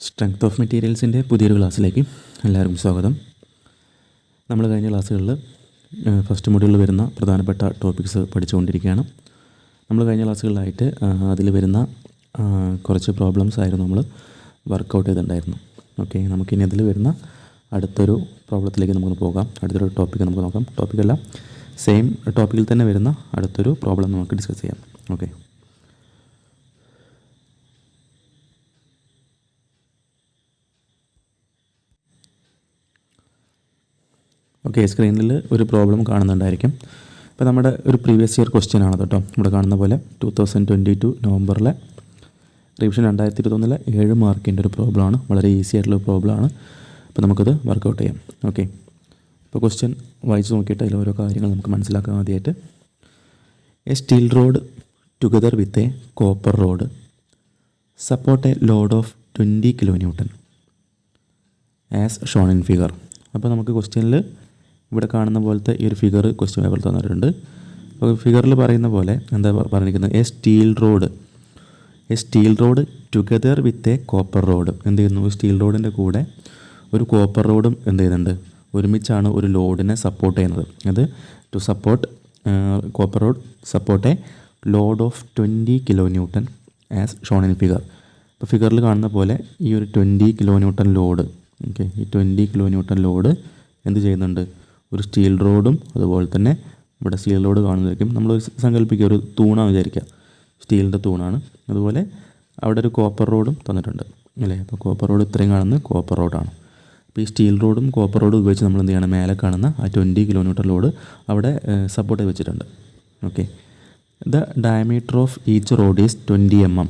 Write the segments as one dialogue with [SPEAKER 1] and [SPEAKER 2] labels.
[SPEAKER 1] Strength of മെറ്റീരിയൽസിൻ്റെ പുതിയൊരു ക്ലാസ്സിലേക്ക് എല്ലാവർക്കും സ്വാഗതം. നമ്മൾ കഴിഞ്ഞ ക്ലാസ്സുകളിൽ ഫസ്റ്റ് മൊഡ്യൂളിൽ വരുന്ന പ്രധാനപ്പെട്ട ടോപ്പിക്സ് പഠിച്ചുകൊണ്ടിരിക്കുകയാണ്. നമ്മൾ കഴിഞ്ഞ ക്ലാസ്സുകളിലായിട്ട് അതിൽ വരുന്ന കുറച്ച് പ്രോബ്ലംസ് ആയിരുന്നു നമ്മൾ വർക്കൗട്ട് ചെയ്തിട്ടുണ്ടായിരുന്നു. ഓക്കെ, നമുക്കിനി അതിൽ വരുന്ന അടുത്തൊരു പ്രോബ്ലത്തിലേക്ക് നമുക്ക് പോകാം. അടുത്തൊരു ടോപ്പിക്ക് നമുക്ക് നോക്കാം. ടോപ്പിക്കല്ല, സെയിം ടോപ്പിക്കിൽ തന്നെ വരുന്ന അടുത്തൊരു പ്രോബ്ലം നമുക്ക് ഡിസ്കസ് ചെയ്യാം. ഓക്കെ, സ്ക്രീനിൽ ഒരു പ്രോബ്ലം കാണുന്നുണ്ടായിരിക്കും. ഇപ്പോൾ നമ്മുടെ ഒരു പ്രീവിയസ് ഇയർ ക്വസ്റ്റ്യൻ ആണ് കേട്ടോ. ഇവിടെ കാണുന്ന പോലെ 2022 നവംബറിലെ റിവിഷൻ 2021 7 മാർക്കിൻ്റെ ഒരു പ്രോബ്ലമാണ്. വളരെ ഈസി ആയിട്ടുള്ള പ്രോബ്ലമാണ്. അപ്പോൾ നമുക്കത് വർക്കൗട്ട് ചെയ്യാം. ഓക്കെ, ഇപ്പോൾ ക്വസ്റ്റ്യൻ വായിച്ച് നോക്കിയിട്ട് അതിൽ ഓരോ കാര്യങ്ങൾ നമുക്ക് മനസ്സിലാക്കാൻ ആദ്യമായിട്ട്. A steel rod together with a copper rod support a load of 20 kN as shown in figure. അപ്പോൾ നമുക്ക് ക്വസ്റ്റ്യനിൽ ഇവിടെ കാണുന്ന പോലത്തെ ഈ ഒരു ഫിഗർ ക്വസ്റ്റ്യൻ പേപ്പറിൽ തന്നിട്ടുണ്ട്. അപ്പോൾ ഫിഗറിൽ പറയുന്ന പോലെ എന്താ പറഞ്ഞിരിക്കുന്നത്, A steel rod together with a copper road. എന്ത് ചെയ്യുന്നു, സ്റ്റീൽ റോഡിൻ്റെ കൂടെ ഒരു കോപ്പർ റോഡും എന്ത് ചെയ്യുന്നുണ്ട്, ഒരുമിച്ചാണ് ഒരു ലോഡിനെ സപ്പോർട്ട് ചെയ്യുന്നത്. അത് to support copper rod support a load of 20 kN as shown in figure. ഇപ്പോൾ ഫിഗറിൽ കാണുന്ന പോലെ ഈ ഒരു 20 kN ലോഡ്, ഓക്കെ, ഈ 20 kN ലോഡ് എന്ത് ചെയ്യുന്നുണ്ട്, ഒരു സ്റ്റീൽ റോഡും അതുപോലെ തന്നെ ഇവിടെ സ്റ്റീൽ റോഡ് കാണുന്നതായിരിക്കും. നമ്മൾ സങ്കല്പിക്കുക ഒരു തൂണാണ് വിചാരിക്കുക, സ്റ്റീലിൻ്റെ തൂണാണ്. അതുപോലെ അവിടെ ഒരു കോപ്പർ റോഡും തന്നിട്ടുണ്ട് അല്ലേ. അപ്പോൾ കോപ്പർ റോഡ് ഇത്രയും കാണുന്നത് കോപ്പർ റോഡാണ്. അപ്പോൾ ഈ സ്റ്റീൽ റോഡും കോപ്പർ റോഡും ഉപയോഗിച്ച് നമ്മൾ എന്ത് ചെയ്യണം, മേലെ കാണുന്ന ആ 20 kN ലോഡ് അവിടെ സപ്പോർട്ട് ചെയ്ത് വെച്ചിട്ടുണ്ട്. Okay, the diameter of each road is 20 mm.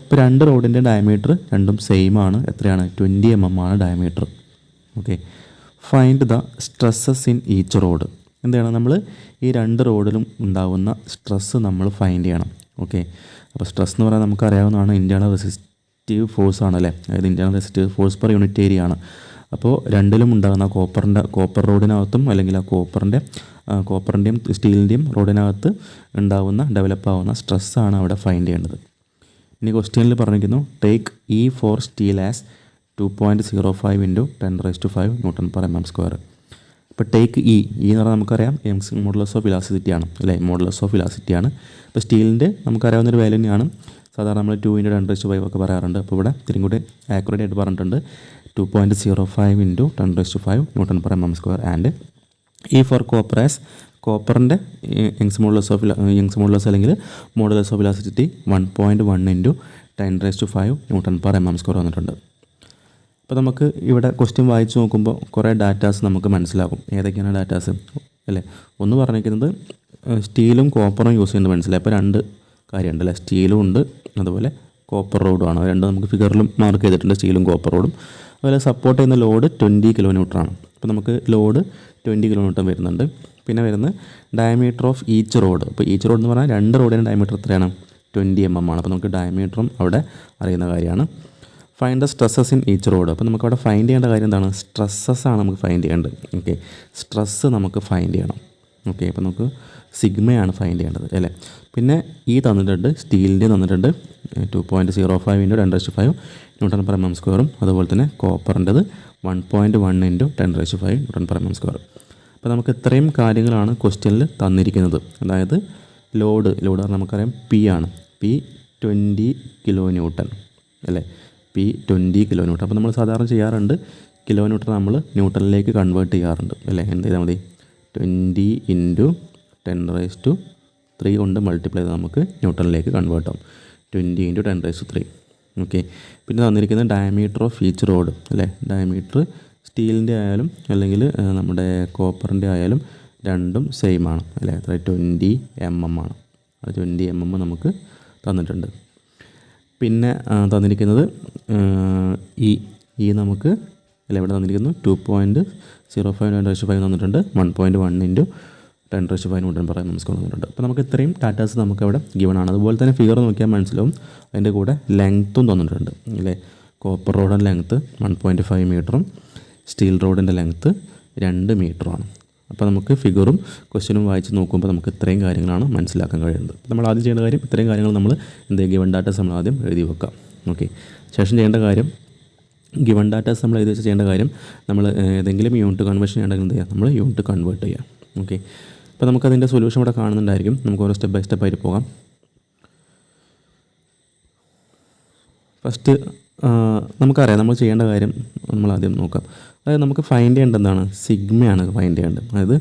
[SPEAKER 1] ഇപ്പോൾ രണ്ട് റോഡിൻ്റെ ഡയമീറ്റർ രണ്ടും സെയിം ആണ്. എത്രയാണ്, 20 mm ആണ് diameter. Okay, find the stresses in each road. എന്താണ്, നമ്മൾ ഈ രണ്ട് റോഡിലും ഉണ്ടാകുന്ന സ്ട്രെസ്സ് നമ്മൾ ഫൈൻഡ് ചെയ്യണം. ഓക്കെ, അപ്പോൾ സ്ട്രെസ് എന്ന് പറയാൻ നമുക്കറിയാവുന്നതാണ്, ഇൻറ്റേർണൽ റെസിസ്റ്റീവ് ഫോഴ്സ് ആണ് അല്ലേ. അതായത് internal resistive force per unit area ആണ്. അപ്പോൾ രണ്ടിലും ഉണ്ടാകുന്ന കോപ്പർ റോഡിനകത്തും അല്ലെങ്കിൽ ആ കോപ്പറിൻ്റെയും സ്റ്റീലിൻ്റെയും റോഡിനകത്ത് ഉണ്ടാകുന്ന ഡെവലപ്പാവുന്ന സ്ട്രെസ്സാണ് അവിടെ ഫൈൻഡ് ചെയ്യേണ്ടത്. ഇനി ക്വസ്റ്റ്യനിൽ പറഞ്ഞിരിക്കുന്നു, take E for steel as 2.05 × 10⁵ N/mm². ഇപ്പോൾ ടേക്ക് ഇ എന്ന് പറഞ്ഞാൽ നമുക്കറിയാം മോഡുലസ് ഓഫ് വെലോസിറ്റി ആണ് അല്ലേ, മോഡുലസ് ഓഫ് വെലോസിറ്റി ആണ്. ഇപ്പോൾ സ്റ്റീലിൻ്റെ നമുക്കറിയാവുന്നൊരു വാല്യൂ തന്നെയാണ്. സാധാരണ നമ്മൾ 2 × 10⁵ ഒക്കെ പറയാറുണ്ട്. അപ്പോൾ ഇവിടെ ഇത്തിരി കൂടി ആക്യുറേറ്റ് ആയിട്ട് പറഞ്ഞിട്ടുണ്ട് 2.05 × 10⁵ N/mm². And E for copper as കോപ്പറിൻ്റെ യങ്സ് മോഡുലസ് അല്ലെങ്കിൽ മോഡുലസ് ഓഫ് വെലോസിറ്റി 1.1 × 10⁵ N/mm² വന്നിട്ടുണ്ട്. അപ്പോൾ നമുക്ക് ഇവിടെ ക്വസ്റ്റ്യൻ വായിച്ച് നോക്കുമ്പോൾ കുറേ ഡാറ്റാസ് നമുക്ക് മനസ്സിലാകും. ഏതൊക്കെയാണ് ഡാറ്റാസ് അല്ലേ. ഒന്ന് പറഞ്ഞിരിക്കുന്നത് സ്റ്റീലും കോപ്പറും യൂസ് ചെയ്യുന്നത് മനസ്സിലായി. അപ്പോൾ രണ്ട് കാര്യമുണ്ട് അല്ലേ, സ്റ്റീലും ഉണ്ട് അതുപോലെ കോപ്പർ റോഡും ആണ്. രണ്ട് നമുക്ക് ഫിഗറിലും മാർക്ക് ചെയ്തിട്ടുണ്ട്, സ്റ്റീലും കോപ്പർ റോഡും. അതുപോലെ സപ്പോർട്ട് ചെയ്യുന്ന ലോഡ് 20 kN ആണ്. അപ്പോൾ നമുക്ക് ലോഡ് 20 kN വരുന്നുണ്ട്. പിന്നെ വരുന്നത് ഡയമീറ്റർ ഓഫ് ഈച്ച് റോഡ്. അപ്പോൾ ഈച്ച് റോഡ് എന്ന് പറഞ്ഞാൽ രണ്ട് റോഡിൻ്റെ ഡയമീറ്റർ എത്രയാണ്, 20 mm ആണ്. അപ്പോൾ നമുക്ക് ഡയമീറ്ററും അവിടെ അറിയുന്ന കാര്യമാണ്. Find the stresses in each road. അപ്പോൾ നമുക്ക് അവിടെ ഫൈൻഡ് ചെയ്യേണ്ട കാര്യം എന്താണ്, സ്ട്രെസ്സസ് ആണ് നമുക്ക് ഫൈൻഡ് ചെയ്യേണ്ടത്. ഓക്കെ, സ്ട്രെസ്സ് നമുക്ക് ഫൈൻഡ് ചെയ്യണം. ഓക്കെ, അപ്പോൾ നമുക്ക് സിഗ്മയാണ് ഫൈൻഡ് ചെയ്യേണ്ടത് അല്ലേ. പിന്നെ ഈ തന്നിട്ടുണ്ട്, സ്റ്റീലിൻ്റെ തന്നിട്ടുണ്ട് 2.05 × 10⁵ N/mm². അതുപോലെ തന്നെ കോപ്പറിൻ്റെത് 1.1 × 10⁵ N/mm². അപ്പോൾ നമുക്ക് ഇത്രയും കാര്യങ്ങളാണ് ക്വസ്റ്റ്യനിൽ തന്നിരിക്കുന്നത്. അതായത് ലോഡ് പറഞ്ഞാൽ നമുക്കറിയാം പി ആണ്, പി 20 kN അല്ലേ, പി 20 kN. അപ്പോൾ നമ്മൾ സാധാരണ ചെയ്യാറുണ്ട്, കിലോമീറ്റർ നമ്മൾ ന്യൂട്ടണിലേക്ക് കൺവേർട്ട് ചെയ്യാറുണ്ട് അല്ലേ. എന്ത് ചെയ്താൽ മതി, 20 × 10⁻³ കൊണ്ട് മൾട്ടിപ്ലൈ ചെയ്ത് നമുക്ക് ന്യൂട്ടണിലേക്ക് കൺവേർട്ട് ആവും, 20 × 10⁻³. ഓക്കെ, പിന്നെ തന്നിരിക്കുന്ന ഡയമീറ്റർ ഓഫ് ഈച്ച് റോഡ് അല്ലേ. ഡയമീറ്റർ സ്റ്റീലിൻ്റെ ആയാലും അല്ലെങ്കിൽ നമ്മുടെ കോപ്പറിൻ്റെ ആയാലും രണ്ടും സെയിം ആണ് അല്ലേ. അത്ര 20 mm ആണ്. അത് 20 mm നമുക്ക് തന്നിട്ടുണ്ട്. പിന്നെ തന്നിരിക്കുന്നത് ഈ നമുക്ക് അല്ല, ഇവിടെ തന്നിരിക്കുന്നു 2.05 × 10⁵ തന്നിട്ടുണ്ട്, 1.1 × 10⁻³ N/mm² തന്നിട്ടുണ്ട്. അപ്പോൾ നമുക്ക് ഇത്രയും ഡാറ്റാസ് നമുക്ക് അവിടെ ഗിവൺ ആണ്. അതുപോലെ തന്നെ ഫിഗർ നോക്കിയാൽ മനസ്സിലാവും, അതിൻ്റെ കൂടെ ലെങ്ത്തും തന്നിട്ടുണ്ട് അല്ലേ. കോപ്പർ റോഡിൻ്റെ ലെങ്ത്ത് 1.5 മീറ്ററും സ്റ്റീൽ റോഡിൻ്റെ ലെങ്ത്ത് 2 മീറ്ററുമാണ്. അപ്പോൾ നമുക്ക് ഫിഗറും ക്വസ്റ്റ്യനും വായിച്ച് നോക്കുമ്പോൾ നമുക്ക് ഇത്രയും കാര്യങ്ങളാണ് മനസ്സിലാക്കാൻ കഴിയുന്നത്. നമ്മൾ ആദ്യം ചെയ്യേണ്ട കാര്യം, ഇത്രയും കാര്യങ്ങൾ നമ്മൾ ഗിവൺ ഡാറ്റാസ് നമ്മൾ ആദ്യം എഴുതി വെക്കാം. ഓക്കെ, ശേഷം ചെയ്യേണ്ട കാര്യം ഗിവൺ ഡാറ്റാസ് നമ്മൾ എഴുതി വെച്ച് ചെയ്യേണ്ട കാര്യം നമ്മൾ ഏതെങ്കിലും യൂണിറ്റ് കൺവേർഷൻ ചെയ്യണമെങ്കിൽ എന്ത് ചെയ്യുക, നമ്മൾ യൂണിറ്റ് കൺവേർട്ട് ചെയ്യുക. ഓക്കെ, അപ്പോൾ നമുക്കതിൻ്റെ സൊല്യൂഷൻ ഇവിടെ കാണുന്നുണ്ടായിരിക്കും. നമുക്ക് ഓരോ സ്റ്റെപ്പ് ബൈ സ്റ്റെപ്പ് ആയിട്ട് പോകാം. ഫസ്റ്റ് നമുക്കറിയാം നമ്മൾ ചെയ്യേണ്ട കാര്യം നമ്മൾ ആദ്യം നോക്കാം. അതായത് നമുക്ക് ഫൈൻഡ് ചെയ്യേണ്ടത് എന്താണ്, സിഗ്മയാണ് ഫൈൻഡ് ചെയ്യേണ്ടത്. അതായത്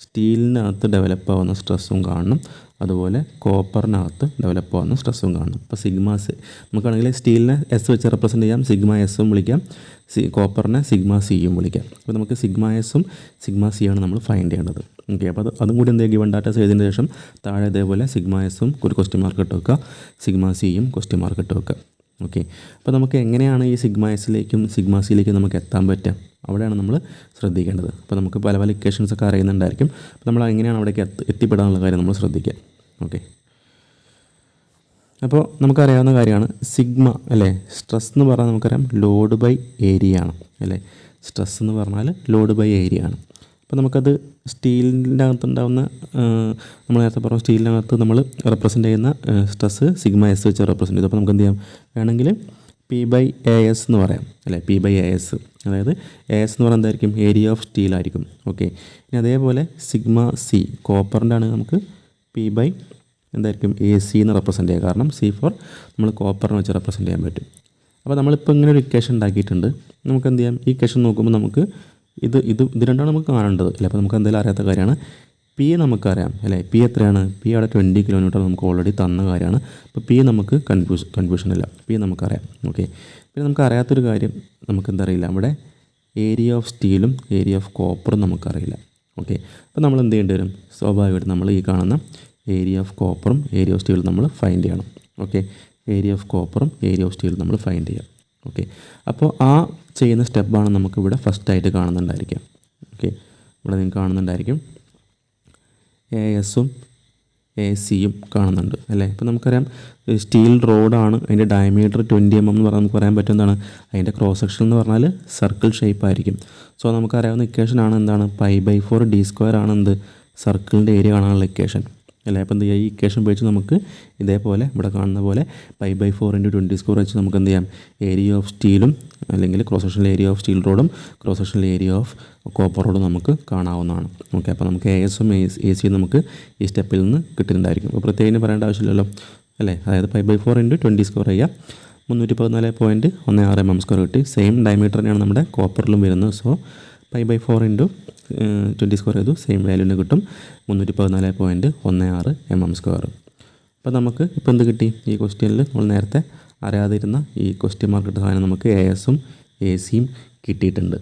[SPEAKER 1] സ്റ്റീലിനകത്ത് ഡെവലപ്പ് ആവുന്ന സ്ട്രെസ്സും കാണണം, അതുപോലെ കോപ്പറിനകത്ത് ഡെവലപ്പ് ആവുന്ന സ്ട്രെസ്സും കാണണം. ഇപ്പോൾ സിഗ്മ നമുക്കാണെങ്കിൽ സ്റ്റീലിനെ എസ് വെച്ച് റെപ്രസെൻറ്റ് ചെയ്യാം, സിഗ്മ എസും വിളിക്കാം, കോപ്പറിനെ സിഗ്മ സിയും വിളിക്കാം. അപ്പോൾ നമുക്ക് സിഗ്മ എസും സിഗ്മ സി ആണ് നമ്മൾ ഫൈൻഡ് ചെയ്യേണ്ടത്. ഓക്കെ, അപ്പോൾ അതും കൂടി എന്തെങ്കിലും ഗിവൺ ഡാറ്റാസ് എഴുതിയതിന് ശേഷം താഴെ ഇതേപോലെ സിഗ്മ എസും ഒരു ക്വസ്റ്റ്യൻ മാർക്ക് ഇട്ട് വെക്കുക, സിഗ്മ സിയും ക്വസ്റ്റ്യൻ മാർക്ക് ഇട്ട് വെക്കുക. ഓക്കെ, അപ്പോൾ നമുക്ക് എങ്ങനെയാണ് ഈ സിഗ്മ എസിലേക്കും സിഗ്മ സിയിലേക്കും നമുക്ക് എത്താൻ പറ്റുക, അവിടെയാണ് നമ്മൾ ശ്രദ്ധിക്കേണ്ടത്. അപ്പോൾ നമുക്ക് പല പല ഇക്വേഷൻസൊക്കെ അറിയുന്നുണ്ടായിരിക്കും. അപ്പോൾ നമ്മൾ എങ്ങനെയാണ് അവിടേക്ക് എത്തിപ്പെടാനുള്ള കാര്യം നമ്മൾ ശ്രദ്ധിക്കുക. ഓക്കെ, അപ്പോൾ നമുക്കറിയാവുന്ന കാര്യമാണ് സിഗ്മ അല്ലേ. സ്ട്രെസ് എന്ന് പറഞ്ഞാൽ നമുക്കറിയാം ലോഡ് ബൈ ഏരിയ ആണ് അല്ലേ. സ്ട്രെസ് എന്ന് പറഞ്ഞാൽ ലോഡ് ബൈ ഏരിയ ആണ്. അപ്പോൾ നമുക്കത് സ്റ്റീലിൻ്റെ അകത്തുണ്ടാകുന്ന നമ്മൾ നേരത്തെ പറഞ്ഞ സ്റ്റീലിനകത്ത് നമ്മൾ റെപ്രസെൻ്റ് ചെയ്യുന്ന സ്ട്രെസ് സിഗ്മ എസ് വെച്ച് റെപ്രസെൻ്റ് ചെയ്തു. അപ്പോൾ നമുക്ക് എന്ത് ചെയ്യാം, വേണമെങ്കിൽ പി ബൈ എ എസ് എന്ന് പറയാം അല്ലേ. പി ബൈ എ എസ്, അതായത് എ എസ് എന്ന് പറയുന്നത് എന്തായിരിക്കും, ഏരിയ ഓഫ് സ്റ്റീലായിരിക്കും. ഓക്കെ, ഇനി അതേപോലെ സിഗ്മ സി കോപ്പറിൻ്റെ ആണ്, നമുക്ക് പി ബൈ എന്തായിരിക്കും എ സി എന്ന് റെപ്രസെൻ്റ് ചെയ്യുക. കാരണം സി ഫോർ നമ്മൾ കോപ്പറിനെ വെച്ച് റെപ്രസെൻ്റ് ചെയ്യാൻ പറ്റും. അപ്പോൾ നമ്മളിപ്പോൾ ഇങ്ങനെ ഒരു ഇക്വേഷൻ ഉണ്ടാക്കിയിട്ടുണ്ട്. നമുക്ക് എന്ത് ചെയ്യാം, ഈ ഇക്വേഷൻ നോക്കുമ്പോൾ നമുക്ക് ഇത് രണ്ടാണ് നമുക്ക് കാണേണ്ടത് അല്ലേ. അപ്പോൾ നമുക്ക് എന്തെങ്കിലും അറിയാത്ത കാര്യമാണ്. പി നമുക്കറിയാം അല്ലേ. പി എത്രയാണ്, പി അവിടെ 20 കിലോമീറ്റർ നമുക്ക് ഓൾറെഡി തന്ന കാര്യമാണ്. അപ്പോൾ പി നമുക്ക് കൺഫ്യൂഷൻ ഇല്ല, പി നമുക്കറിയാം. ഓക്കെ, പിന്നെ നമുക്ക് അറിയാത്തൊരു കാര്യം നമുക്ക് എന്തറിയില്ല, അവിടെ ഏരിയ ഓഫ് സ്റ്റീലും ഏരിയ ഓഫ് കോപ്പറും നമുക്കറിയില്ല. ഓക്കെ, അപ്പോൾ നമ്മൾ എന്ത് ചെയ്യേണ്ടി വരും, സ്വാഭാവികമായിട്ട് നമ്മൾ ഈ കാണുന്ന ഏരിയ ഓഫ് കോപ്പറും ഏരിയ ഓഫ് സ്റ്റീലും നമ്മൾ ഫൈൻഡ് ചെയ്യണം. ഓക്കെ, ഏരിയ ഓഫ് കോപ്പറും ഏരിയ ഓഫ് സ്റ്റീലും നമ്മൾ ഫൈൻഡ് ചെയ്യാം. ഓക്കെ, അപ്പോൾ ആ ചെയ്യുന്ന സ്റ്റെപ്പാണ് നമുക്കിവിടെ ഫസ്റ്റായിട്ട് കാണുന്നുണ്ടായിരിക്കുക. ഓക്കെ, ഇവിടെ നിങ്ങൾക്ക് കാണുന്നുണ്ടായിരിക്കും എ എസും എ സിയും കാണുന്നുണ്ട് അല്ലേ. ഇപ്പോൾ നമുക്കറിയാം സ്റ്റീൽ റോഡാണ്, അതിൻ്റെ ഡയമീറ്റർ 20 mm എന്ന് പറഞ്ഞാൽ നമുക്ക് പറയാൻ പറ്റും എന്താണ്, അതിൻ്റെ ക്രോസ് സെക്ഷൻ എന്ന് പറഞ്ഞാൽ സർക്കിൾ ഷേപ്പ് ആയിരിക്കും. സോ നമുക്കറിയാവുന്ന ഇക്വേഷനാണ് എന്താണ്, π/4 d² ആണ് എന്ത്, സർക്കിളിൻ്റെ ഏരിയ കാണാനുള്ള ഇക്വേഷൻ അല്ലേ. അപ്പോൾ എന്ത് ചെയ്യുക, ഈ ഇക്വേഷൻ ഉപയോഗിച്ച് നമുക്ക് ഇതേപോലെ ഇവിടെ കാണുന്ന പോലെ π/4 × 20² വെച്ച് നമുക്ക് എന്ത് ചെയ്യാം, ഏരിയ ഓഫ് സ്റ്റീലും അല്ലെങ്കിൽ cross sectional area of steel റോഡും cross sectional area of copper റോഡും നമുക്ക് കാണാവുന്നതാണ്. ഓക്കെ, അപ്പോൾ നമുക്ക് എ എസും എ സിയും നമുക്ക് ഈ സ്റ്റെപ്പിൽ നിന്ന് കിട്ടുന്നുണ്ടായിരിക്കും. അപ്പോൾ പ്രത്യേകം പറയേണ്ട ആവശ്യമില്ലല്ലോ അല്ലേ. അതായത് π/4 × 20² ചെയ്യുക, 314.16 mm² കിട്ടി. സെയിം ഡയമീറ്റർ തന്നെയാണ് നമ്മുടെ കോപ്പറിലും വരുന്നത്. സോ π/4 × 20² ചെയ്തു, സെയിം വാല്യൂവിന് കിട്ടും 314.16 mm². അപ്പോൾ നമുക്ക് ഇപ്പോൾ എന്ത് കിട്ടി, ഈ ക്വസ്റ്റ്യനിൽ നമ്മൾ നേരത്തെ അറിയാതിരുന്ന ഈ ക്വസ്റ്റ്യൻ മാർക്ക് ഇട്ട സാധനം നമുക്ക് എ എസും എ സിയും കിട്ടിയിട്ടുണ്ട്.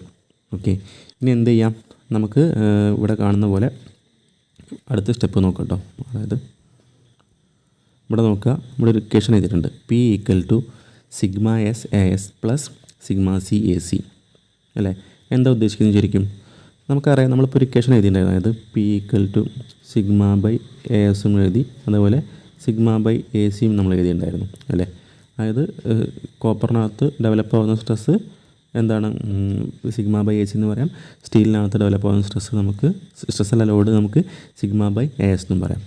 [SPEAKER 1] ഓക്കെ, ഇനി എന്ത് ചെയ്യാം, നമുക്ക് ഇവിടെ കാണുന്ന പോലെ അടുത്ത സ്റ്റെപ്പ് നോക്കാം കേട്ടോ. അതായത് ഇവിടെ നോക്കുക, ഇവിടെ ഒരു ഇക്വേഷൻ എഴുതിയിട്ടുണ്ട്, P = sigma S A S plus sigma C A C അല്ലേ. എന്താ ഉദ്ദേശിക്കുന്നത് ശരിക്കും, നമുക്കറിയാം നമ്മളിപ്പോൾ ഒരു ഇക്വേഷൻ എഴുതിയിട്ടുണ്ടായിരുന്നു. അതായത് പി = സിഗ്മ ബൈ എ എസും എഴുതി, അതേപോലെ സിഗ്മ ബൈ എ സിയും നമ്മൾ എഴുതിയിട്ടുണ്ടായിരുന്നു അല്ലേ. അതായത് കോപ്പറിനകത്ത് ഡെവലപ്പ് ആവുന്ന സ്ട്രെസ്സ് എന്താണ്, സിഗ്മ ബൈ എ സി എന്ന് പറയാം. സ്റ്റീലിനകത്ത് ഡെവലപ്പ് ആവുന്ന സ്ട്രെസ്സ് നമുക്ക് സ്ട്രെസ്സല്ല ലോഡ് നമുക്ക് സിഗ്മ ബൈ എ എസ് എന്നും പറയാം.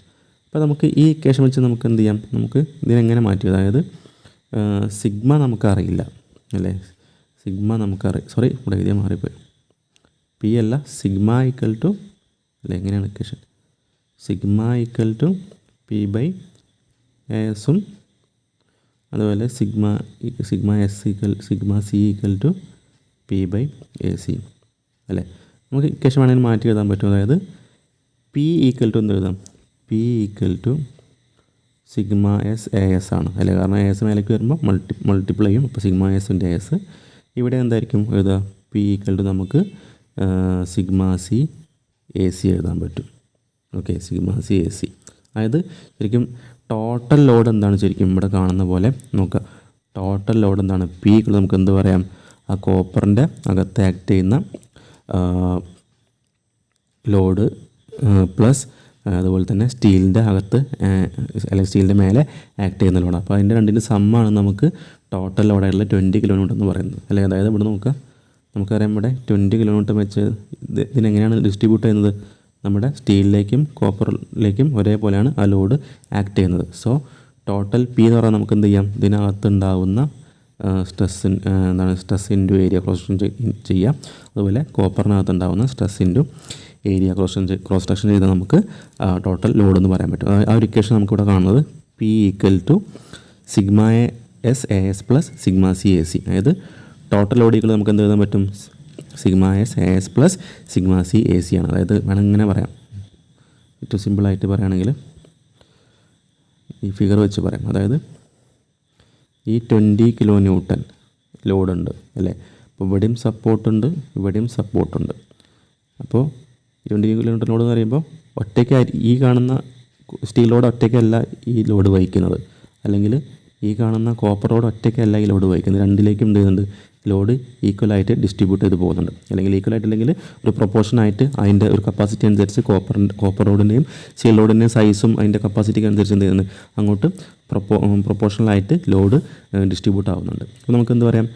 [SPEAKER 1] അപ്പോൾ നമുക്ക് ഈ ഇക്വേഷൻ വെച്ച് നമുക്ക് എന്ത് ചെയ്യാം, നമുക്ക് ഇതിനെങ്ങനെ മാറ്റി, അതായത് സിഗ്മ നമുക്കറിയില്ല അല്ലേ. സിഗ്മ നമുക്കറിയാം, സോറി ഇവിടെ എഴുതിയാൽ മാറിപ്പോയി, പി അല്ല, സിഗ്മ = അല്ലേ, എങ്ങനെയാണ് equation, sigma = P by A എസും അതുപോലെ sigma sigma C = P by A C അല്ലേ. നമുക്ക് ഇക്വേഷൻ വേണമെങ്കിൽ മാറ്റി എഴുതാൻ പറ്റും. അതായത് പി = എന്ത് എഴുതാം, P = sigma S A S ആണ് അല്ലേ. കാരണം എ എസ് മേലേക്ക് വരുമ്പോൾ മൾട്ടിപ്ലൈ ചെയ്യും. അപ്പോൾ സിഗ്മ എസിൻ്റെ എസ് ഇവിടെ എന്തായിരിക്കും എഴുതുക, പി = നമുക്ക് സിഗ്മ സി എ സി എഴുതാൻ പറ്റും. Okay, sigma C A C, അതായത് ശരിക്കും ടോട്ടൽ ലോഡ് എന്താണ്, ശരിക്കും ഇവിടെ കാണുന്ന പോലെ നോക്കുക, ടോട്ടൽ ലോഡ് എന്താണ്, പി = നമുക്ക് എന്ത് പറയാം, ആ കോപ്പറിൻ്റെ അകത്ത് ആക്ട് ചെയ്യുന്ന ലോഡ് പ്ലസ് അതുപോലെ തന്നെ സ്റ്റീലിൻ്റെ അകത്ത് അല്ലെങ്കിൽ സ്റ്റീലിൻ്റെ മേലെ ആക്ട് ചെയ്യുന്ന ലോഡ്. അപ്പോൾ അതിൻ്റെ രണ്ടിൻ്റെ സമ്മാണ് നമുക്ക് ടോട്ടൽ ലോഡായിട്ടുള്ള 20 kN എന്ന് പറയുന്നത് അല്ലേ. അതായത് ഇവിടെ നോക്കുക, നമുക്കറിയാം ഇവിടെ 20 kN വെച്ച് ഇതിനെങ്ങനെയാണ് ഡിസ്ട്രിബ്യൂട്ട് ചെയ്യുന്നത്, നമ്മുടെ സ്റ്റീലിലേക്കും കോപ്പറിലേക്കും ഒരേപോലെയാണ് ആ ലോഡ് ആക്ട് ചെയ്യുന്നത്. സോ ടോട്ടൽ പി എന്ന് പറഞ്ഞാൽ നമുക്ക് എന്ത് ചെയ്യാം, ഇതിനകത്തുണ്ടാവുന്ന stress into area cross section ചെയ്യാം. അതുപോലെ കോപ്പറിനകത്ത് ഉണ്ടാകുന്ന stress into area cross section ചെയ്താൽ നമുക്ക് ടോട്ടൽ ലോഡ് എന്ന് പറയാൻ പറ്റും. ആ ഒരു ഇക്വേഷൻ നമുക്കിവിടെ കാണുന്നത് P equal to sigma S A S plus sigma C A C. അതായത് ടോട്ടൽ ലോഡ് ഈക്വൽ നമുക്ക് എന്ത് എഴുതാൻ പറ്റും? Sigma S A S plus sigma C A C ആണ്. അതായത് വേണമെങ്കിൽ ഇങ്ങനെ പറയാം, ഏറ്റവും സിമ്പിളായിട്ട് പറയുകയാണെങ്കിൽ ഈ ഫിഗർ വെച്ച് പറയാം. അതായത് ഈ 20 കിലോ ന്യൂട്ടൺ ലോഡുണ്ട് അല്ലേ. അപ്പോൾ ഇവിടെയും സപ്പോർട്ടുണ്ട്, ഇവിടെയും സപ്പോർട്ടുണ്ട്. അപ്പോൾ 20 കിലോ ന്യൂട്ടൺ ലോഡ് എന്ന് പറയുമ്പോൾ ഒറ്റയ്ക്ക് ഈ കാണുന്ന സ്റ്റീൽ ലോഡ് ഒറ്റയ്ക്കല്ല ഈ ലോഡ് വഹിക്കുന്നത്, അല്ലെങ്കിൽ ഈ കാണുന്ന കോപ്പർ റോഡ് ഒറ്റയ്ക്കല്ല ഈ ലോഡ് വഹിക്കുന്നത്. രണ്ടിലേക്കും എന്ത് ചെയ്യുന്നുണ്ട്? ലോഡ് ഈക്വലായിട്ട് ഡിസ്ട്രിബ്യൂട്ട് ചെയ്ത് പോകുന്നുണ്ട്. അല്ലെങ്കിൽ ഈക്വലായിട്ട് അല്ലെങ്കിൽ ഒരു പ്രൊപ്പോർഷനായിട്ട് അതിൻ്റെ ഒരു കപ്പാസിറ്റി അനുസരിച്ച് കോപ്പർ റോഡിൻ്റെയും സ്റ്റീൽ ലോഡിൻ്റെയും സൈസും അതിൻ്റെ കപ്പാസിറ്റിക്ക് അനുസരിച്ച് എന്ത് ചെയ്യുന്നത്? അങ്ങോട്ട് പ്രൊപ്പോർഷണലായിട്ട് ലോഡ് ഡിസ്ട്രിബ്യൂട്ട് ആവുന്നുണ്ട്. അപ്പോൾ നമുക്ക് എന്ത് പറയാം?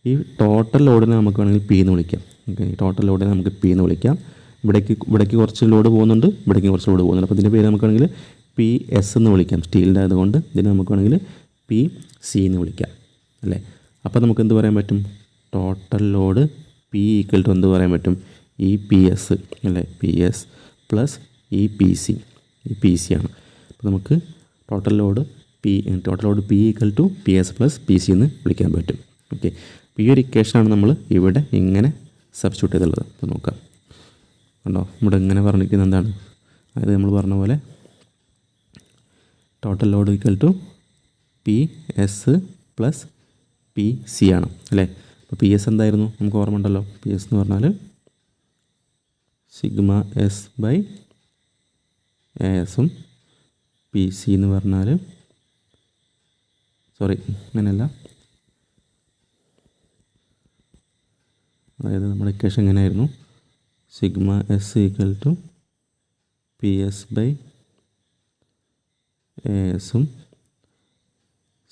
[SPEAKER 1] ഈ ടോട്ടൽ ലോഡിനെ നമുക്ക് വേണമെങ്കിൽ P എന്ന് വിളിക്കാം. ഓക്കെ, ഈ ടോട്ടൽ ലോഡിനെ നമുക്ക് P എന്ന് വിളിക്കാം. ഇവിടേക്ക് കുറച്ച് ലോഡ് പോകുന്നുണ്ട്, ഇവിടേക്ക് കുറച്ച് ലോഡ് പോകുന്നുണ്ട്. അപ്പോൾ ഇതിൻ്റെ പേര് നമുക്ക് വേണമെങ്കിൽ PS എന്ന് വിളിക്കാം. സ്റ്റീലിൻ്റെ ആയതുകൊണ്ട് ഇതിനെ നമുക്ക് വേണമെങ്കിൽ PC എന്ന് വിളിക്കാം അല്ലേ. അപ്പോൾ നമുക്ക് എന്ത് പറയാൻ പറ്റും? Total load P equal to എന്ത് പറയാൻ പറ്റും? ഈ PS അല്ലേ, PS പ്ലസ് ഈ PC. ഈ PC ആണ്. അപ്പോൾ നമുക്ക് total load P equal to PS plus PC എന്ന് വിളിക്കാൻ പറ്റും. ഓക്കെ, ഈ ഒരു ഇക്വേഷനാണ് നമ്മൾ ഇവിടെ ഇങ്ങനെ സബ്സ്റ്റിറ്റ്യൂട്ട് ചെയ്തുള്ളത്. അപ്പോൾ നോക്കാം, കണ്ടോ, ഇവിടെ ഇങ്ങനെ പറഞ്ഞിരിക്കുന്നത് എന്താണ്? അതായത് നമ്മൾ പറഞ്ഞ പോലെ total load equal to PS plus PC ആണ് അല്ലേ. അപ്പോൾ PS എന്തായിരുന്നു? നമുക്ക് ഓർമ്മ ഉണ്ടല്ലോ. PS എന്ന് പറഞ്ഞാൽ സിഗ്മ എസ് ബൈ എസും PC എന്ന് പറഞ്ഞാൽ അങ്ങനെയല്ല. അതായത് നമ്മുടെ ഇക്വേഷൻ എങ്ങനെയായിരുന്നു? Sigma S equal to PS by എസും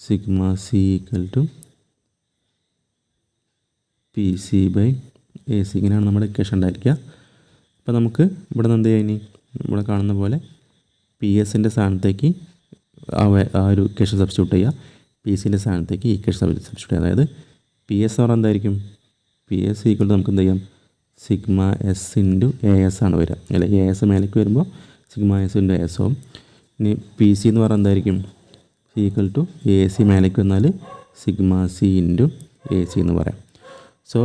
[SPEAKER 1] sigma C equal to PC by AC. ഇങ്ങനെയാണ് നമ്മുടെ ഇക്വേഷൻ ഉണ്ടായിരിക്കുക. അപ്പോൾ നമുക്ക് ഇവിടെ നിന്ന് എന്ത് ചെയ്യാം? ഇനി ഇവിടെ കാണുന്ന പോലെ PSൻ്റെ സ്ഥാനത്തേക്ക് ആ ഒരു ഇക്വേഷൻ സബ്സ്റ്റിറ്റ്യൂട്ട് ചെയ്യുക, PCൻ്റെ സ്ഥാനത്തേക്ക് ഈ ഇക്വേഷൻ സബ്സ്റ്റിറ്റ്യൂട്ട് ചെയ്യുക. അതായത് PS എന്ന് പറഞ്ഞാൽ എന്തായിരിക്കും? PS ഈക്വൽ ടു നമുക്ക് എന്ത് ചെയ്യാം? സിഗ്മ എസ് ഇൻറ്റു AS ആണ് വരിക അല്ലെ. AS മേലേക്ക് വരുമ്പോൾ സിഗ്മ എസ് ഇൻറ്റു AS ആവും. ഇനി PC എന്ന് പറഞ്ഞാൽ എന്തായിരിക്കും? ഈക്വൽ ടു AC മേലേക്ക് വന്നാൽ സിഗ്മ സി ഇൻറ്റു AC എന്ന് പറയാം. സോ